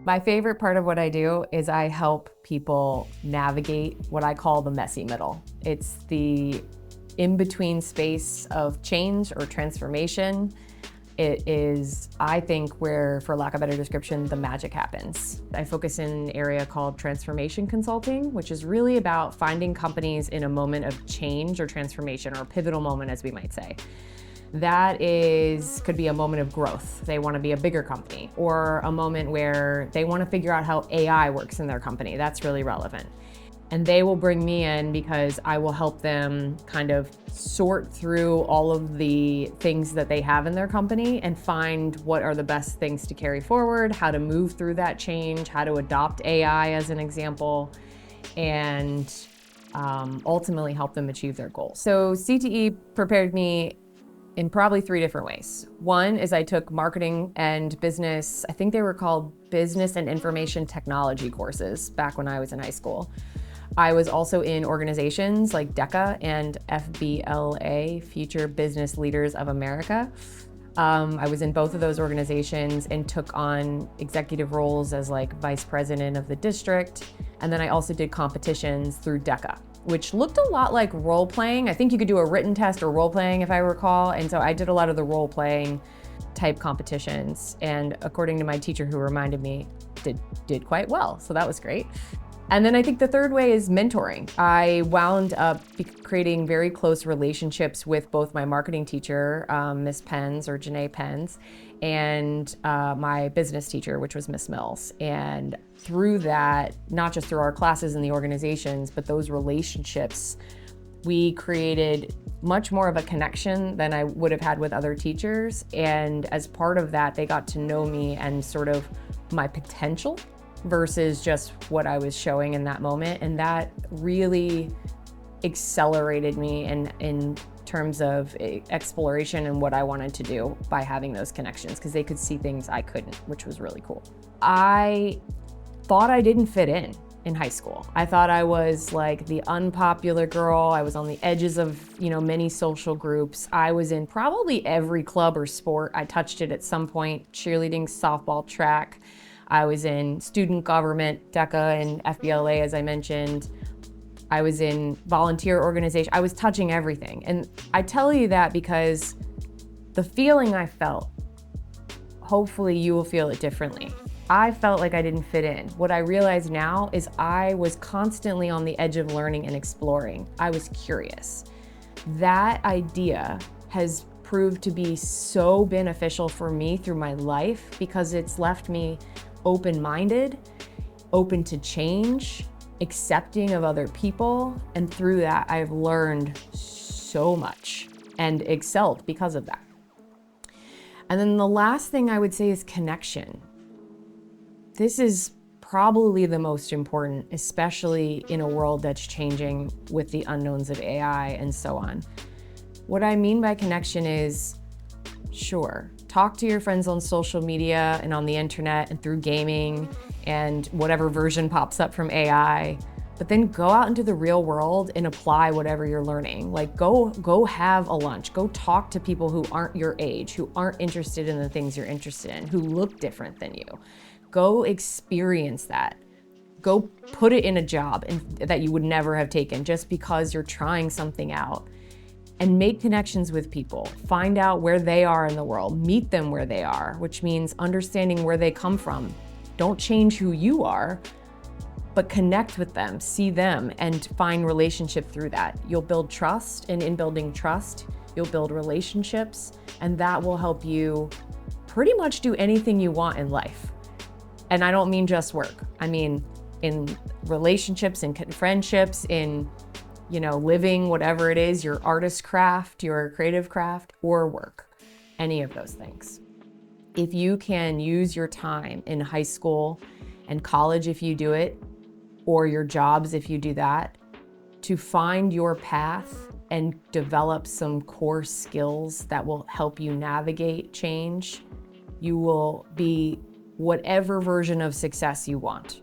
My favorite part of what I do is I help people navigate what I call the messy middle. It's the in-between space of change or transformation. It is, I think, where, for lack of a better description, the magic happens. I focus in an area called transformation consulting, which is really about finding companies in a moment of change or transformation, or a pivotal moment, as we might say. That could be a moment of growth. They want to be a bigger company, or a moment where they want to figure out how AI works in their company. That's really relevant. And they will bring me in because I will help them kind of sort through all of the things that they have in their company and find what are the best things to carry forward, how to move through that change, how to adopt AI as an example, and ultimately help them achieve their goals. So CTE prepared me in probably 3 different ways. One is I took marketing and business, I think they were called business and information technology courses back when I was in high school. I was also in organizations like DECA and FBLA, Future Business Leaders of America. I was in both of those organizations and took on executive roles as like vice president of the district. And then I also did competitions through DECA, which looked a lot like role playing. I think you could do a written test or role playing, if I recall. And so I did a lot of the role playing type competitions. And according to my teacher who reminded me, did quite well. So that was great. And then I think the third way is mentoring. I wound up creating very close relationships with both my marketing teacher, Miss Penns or Janae Penns, and my business teacher, which was Miss Mills. And through that, not just through our classes and the organizations, but those relationships, we created much more of a connection than I would have had with other teachers. And as part of that, they got to know me and sort of my potential versus just what I was showing in that moment. And that really accelerated me in terms of exploration and what I wanted to do by having those connections, because they could see things I couldn't, which was really cool. I thought I didn't fit in high school. I thought I was like the unpopular girl. I was on the edges of, many social groups. I was in probably every club or sport. I touched it at some point: cheerleading, softball, track. I was in student government, DECA and FBLA, as I mentioned. I was in volunteer organization. I was touching everything. And I tell you that because the feeling I felt, hopefully you will feel it differently. I felt like I didn't fit in. What I realize now is I was constantly on the edge of learning and exploring. I was curious. That idea has proved to be so beneficial for me through my life because it's left me open-minded, open to change, accepting of other people. And through that, I've learned so much and excelled because of that. And then the last thing I would say is connection. This is probably the most important, especially in a world that's changing with the unknowns of AI and so on. What I mean by connection is, sure, talk to your friends on social media and on the internet and through gaming and whatever version pops up from AI, but then go out into the real world and apply whatever you're learning. Like go have a lunch, go talk to people who aren't your age, who aren't interested in the things you're interested in, who look different than you. Go experience that. Go put it in a job that you would never have taken just because you're trying something out. And make connections with people. Find out where they are in the world. Meet them where they are, which means understanding where they come from. Don't change who you are, but connect with them, see them, and find relationship through that. You'll build trust, and in building trust, you'll build relationships, and that will help you pretty much do anything you want in life. And I don't mean just work. I mean in relationships, in friendships, in living whatever it is, your artist craft, your creative craft, or work, any of those things. If you can use your time in high school and college, if you do it, or your jobs, if you do that, to find your path and develop some core skills that will help you navigate change, you will be whatever version of success you want.